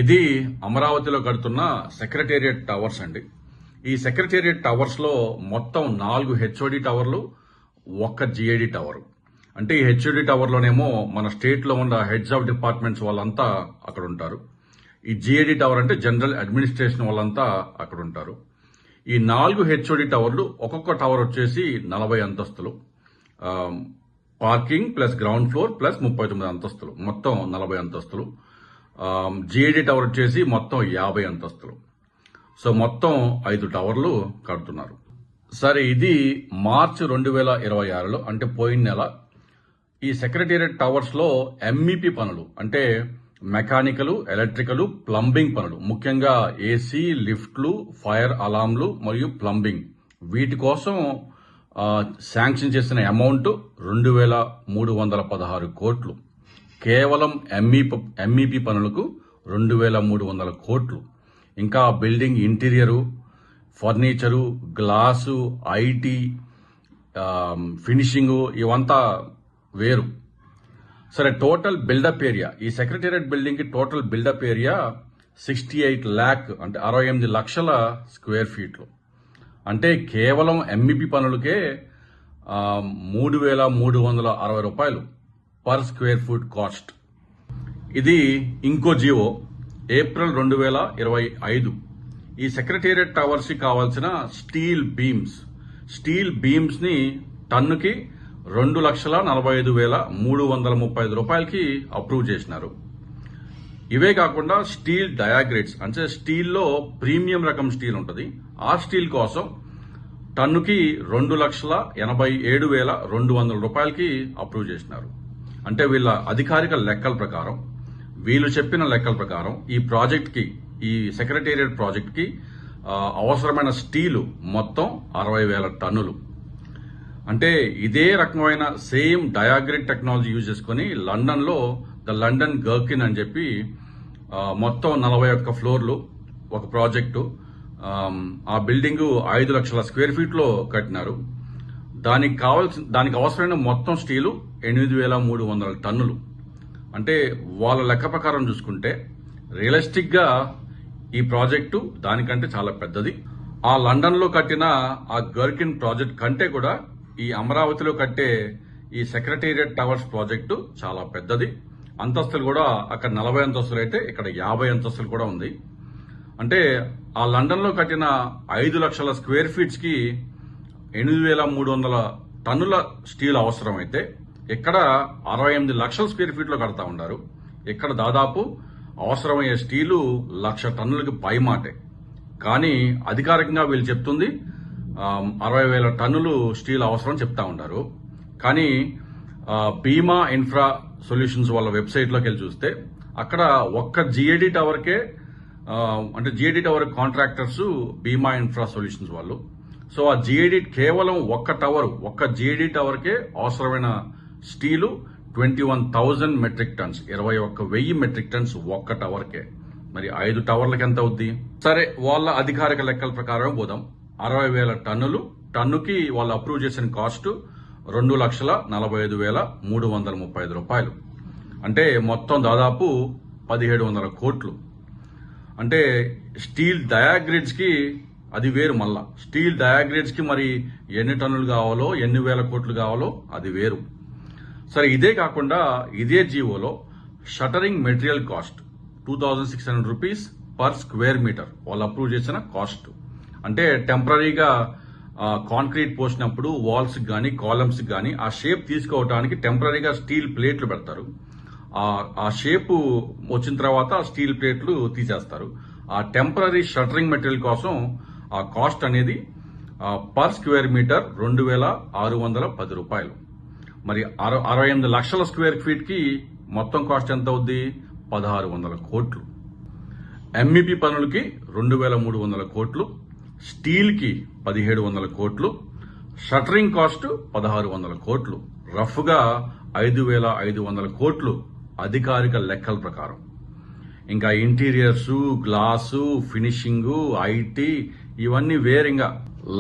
ఇది అమరావతిలో కడుతున్న సెక్రటేరియట్ టవర్స్ అండి. ఈ సెక్రటేరియట్ టవర్స్ లో మొత్తం 4 హెచ్ఓడి టవర్లు, 1 జిఐడి టవర్. అంటే ఈ హెచ్ఓడి టవర్ లోనేమో మన స్టేట్ లో ఉన్న హెడ్స్ ఆఫ్ డిపార్ట్మెంట్స్ వాళ్ళంతా అక్కడ ఉంటారు. ఈ జిఐడి టవర్ అంటే జనరల్ అడ్మినిస్ట్రేషన్ వాళ్ళంతా అక్కడ ఉంటారు. ఈ 4 హెచ్ఓడి టవర్లు ఒక్కొక్క టవర్ వచ్చేసి 40 అంతస్తులు, parking plus ground floor plus 39 అంతస్తులు, మొత్తం 40 అంతస్తులు. జిఐడి టవర్ వచ్చేసి మొత్తం 50 అంతస్తులు. సో మొత్తం 5 టవర్లు కడుతున్నారు. సరే, ఇది మార్చి 2026లో అంటే పోయిన నెల ఈ సెక్రటేరియట్ టవర్స్ లో ఎంఈపీ పనులు అంటే మెకానికల్, ఎలక్ట్రికల్, ప్లంబింగ్ పనులు, ముఖ్యంగా ఏసీ, లిఫ్ట్లు, ఫైర్ అలాంలు మరియు ప్లంబింగ్, వీటి కోసం శాంక్షన్ చేసిన అమౌంట్ 2,316 కోట్లు. కేవలం ఎంఈపీ పనులకు 2,300 కోట్లు. ఇంకా building interior, furniture, glass, IT, finishing ఇవంతా వేరు. సరే, టోటల్ బిల్డప్ ఏరియా, ఈ సెక్రటేరియట్ బిల్డింగ్ కి టోటల్ బిల్డప్ ఏరియా 68 lakh అంటే 68 లక్షల స్క్వేర్ ఫీట్లు. అంటే కేవలం ఎంఈపీ పనులకే 3,360 రూపాయలు పర్ స్క్వేర్ ఫుట్ కాస్ట్. ఇది ఇంకో జీవో ఏప్రిల్ 2025. ఈ సెక్రటేరియట్ టవర్స్ కి కావాల్సిన స్టీల్ బీమ్స్ ని టన్నుకి 2,45,335 రూపాయలకి అప్రూవ్ చేసినారు. ఇవే కాకుండా స్టీల్ డయాగ్రేడ్స్ అంటే స్టీల్లో ప్రీమియం రకం స్టీల్ ఉంటుంది, ఆ స్టీల్ కోసం టన్నుకి 2,87,200 రూపాయలకి అప్రూవ్ చేసినారు. అంటే వీళ్ళ అధికారిక లెక్కల ప్రకారం, వీళ్ళు చెప్పిన లెక్కల ప్రకారం ఈ ప్రాజెక్ట్ కి, ఈ సెక్రటేరియట్ ప్రాజెక్ట్ కి అవసరమైన స్టీలు మొత్తం 60,000 టన్నులు. అంటే ఇదే రకమైన సేమ్ డయాగ్రేడ్ టెక్నాలజీ యూజ్ చేసుకుని లండన్ లో ద లండన్ గర్కిన్ అని చెప్పి మొత్తం 41 ఫ్లోర్లు ఒక ప్రాజెక్టు, ఆ బిల్డింగ్ 5 లక్షల స్క్వేర్ ఫీట్ లో కట్టినారు. దానికి అవసరమైన మొత్తం స్టీలు 8,300 టన్నులు. అంటే వాళ్ళ లెక్క ప్రకారం చూసుకుంటే రియలిస్టిక్ గా ఈ ప్రాజెక్టు దానికంటే చాలా పెద్దది. ఆ లండన్ లో కట్టిన ఆ గర్కిన్ ప్రాజెక్ట్ కంటే కూడా ఈ అమరావతిలో కట్టే ఈ సెక్రటేరియట్ టవర్స్ ప్రాజెక్టు చాలా పెద్దది. అంతస్తులు కూడా అక్కడ 40 అంతస్తులు అయితే ఇక్కడ 50 అంతస్తులు కూడా ఉంది. అంటే ఆ లండన్ లో కట్టిన 5 లక్షల స్క్వేర్ ఫీట్స్ కి 8,300 టన్నుల స్టీల్ అవసరమైతే ఇక్కడ 68 లక్షల స్క్వేర్ ఫీట్ లో కడతా ఉన్నారు. ఇక్కడ దాదాపు అవసరమయ్యే స్టీలు 1,00,000 టన్నులకి పైమాటే. కానీ అధికారికంగా వీళ్ళు చెప్తుంది 60,000 టన్నులు స్టీల్ అవసరం చెప్తా ఉన్నారు. కానీ భీమా ఇన్ఫ్రా సొల్యూషన్స్ వాళ్ళ వెబ్సైట్ లోకి వెళ్ళి చూస్తే అక్కడ ఒక్క జిఐడి టవర్కే, అంటే జిఐడి టవర్ కాంట్రాక్టర్స్ భీమా ఇన్ఫ్రా సొల్యూషన్స్ వాళ్ళు. సో ఆ జిఐడి కేవలం ఒక్క జిఐడి టవర్ కే అవసరమైన steel 21,000 metric tons, 21,000 metric tons ఒక్క టవర్ కే. మరి 5 టవర్లకి ఎంత అవుద్ది? సరే, వాళ్ళ అధికారిక లెక్కల ప్రకారం పోదాం. 60,000 టన్నులు, టన్నుకి వాళ్ళు అప్రూవ్ చేసిన కాస్ట్ 2,45,335 రూపాయలు. అంటే మొత్తం దాదాపు 1,700 కోట్లు. అంటే స్టీల్ డయాగ్రేడ్స్ కి అది వేరు. మళ్ళా స్టీల్ డయాగ్రేడ్స్ కి మరి ఎన్ని టన్నులు కావాలో, ఎన్ని వేల కోట్లు కావాలో అది వేరు. సరే, ఇదే కాకుండా ఇదే జీవోలో shuttering material cost 2,600 rupees per square metre వాళ్ళు అప్రూవ్ చేసిన కాస్ట్. అంటే టెంపరీగా కాంక్రీట్ పోసినప్పుడు వాల్స్ గానీ కాలమ్స్ గానీ ఆ షేప్ తీసుకోవడానికి టెంపరీగా స్టీల్ ప్లేట్లు పెడతారు. ఆ షేప్ వచ్చిన తర్వాత స్టీల్ ప్లేట్లు తీసేస్తారు. ఆ టెంపరీ షటరింగ్ మెటీరియల్ కోసం ఆ కాస్ట్ అనేది పర్ స్క్వేర్ మీటర్ 2,610 రూపాయలు. మరి 68 లక్షల స్క్వేర్ ఫీట్ కి మొత్తం కాస్ట్ ఎంత అవుద్ది? 1,600 కోట్లు. ఎంఈపీ పనులకి 2,300 కోట్లు, స్టీల్ కి 1,700 కోట్లు, షటరింగ్ కాస్ట్ 1,600 కోట్లు. రఫ్ గా 5,500 కోట్లు అధికారిక లెక్కల ప్రకారం. ఇంకా ఇంటీరియర్స్, గ్లాసు, ఫినిషింగ్, ఐటీ ఇవన్నీ వేరంగా.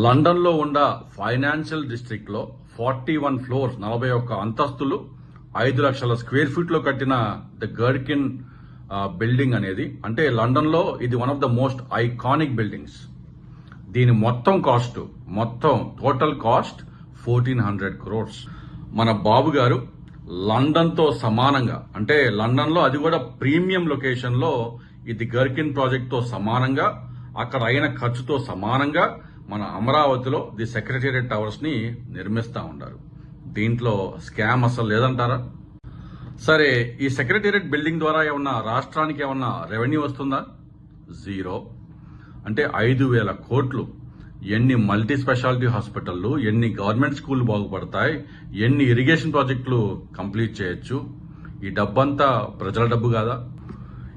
లండన్ లో ఉన్న ఫైనాన్షియల్ డిస్ట్రిక్ట్ లో 41 ఫ్లోర్స్, 41 అంతస్తులు, 5 లక్షల స్క్వేర్ ఫీట్ లో కట్టిన ద గర్కిన్ బిల్డింగ్ అనేది, అంటే లండన్ లో ఇది one of the most iconic buildings. దీని మొత్తం టోటల్ కాస్ట్ 1400 crores. మన బాబు గారు లండన్ తో సమానంగా, అంటే లండన్ లో అది కూడా ప్రీమియం లొకేషన్ లో ఇది గర్కిన్ ప్రాజెక్ట్ తో సమానంగా, అక్కడ అయిన ఖర్చుతో సమానంగా మన అమరావతిలో ది సెక్రటేరియట్ టవర్స్ ని నిర్మిస్తా ఉన్నారు. దీంట్లో స్కామ్ అసలు లేదంటారా? సరే, ఈ సెక్రటేరియట్ బిల్డింగ్ ద్వారా ఏమన్నా రాష్ట్రానికి ఏమన్నా రెవెన్యూ వస్తుందా? జీరో. అంటే 5,000 కోట్లు. ఎన్ని మల్టీ స్పెషాలిటీ హాస్పిటళ్లు, ఎన్ని గవర్నమెంట్ స్కూళ్లు బాగుపడతాయి, ఎన్ని ఇరిగేషన్ ప్రాజెక్టులు కంప్లీట్ చేయొచ్చు. ఈ డబ్బంతా ప్రజల డబ్బు కాదా?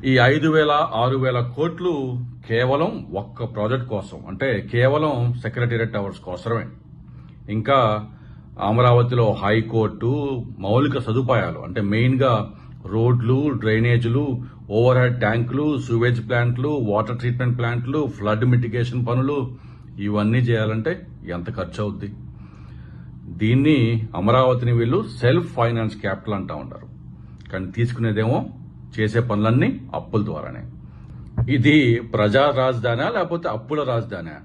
ఈ 5,000-6,000 కోట్లు కేవలం ఒక్క ప్రాజెక్ట్ కోసం, అంటే కేవలం సెక్రటేరియట్ టవర్స్ కోసమే. ఇంకా అమరావతిలో హైకోర్టు, మౌలిక సదుపాయాలు అంటే మెయిన్ గా రోడ్లు, డ్రైనేజీలు, ఓవర్ హెడ్ ట్యాంకులు, సూవేజ్ ప్లాంట్లు, వాటర్ ట్రీట్మెంట్ ప్లాంట్లు, ఫ్లడ్ మిటిగేషన్ పనులు, ఇవన్నీ చేయాలంటే ఎంత ఖర్చు అవుద్ది? దీన్ని అమరావతిని వీళ్ళు సెల్ఫ్ ఫైనాన్స్ క్యాపిటల్ అంటా ఉంటారు. కానీ తీసుకునేదేమో చేసే పనులన్నీ అప్పుల ద్వారానే. ఇది ప్రజా రాజధానా లేకపోతే అప్పుల రాజధానా?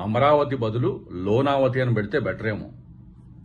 అమరావతి బదులు లోనావతి అని పెడితే బెటర్ ఏమో.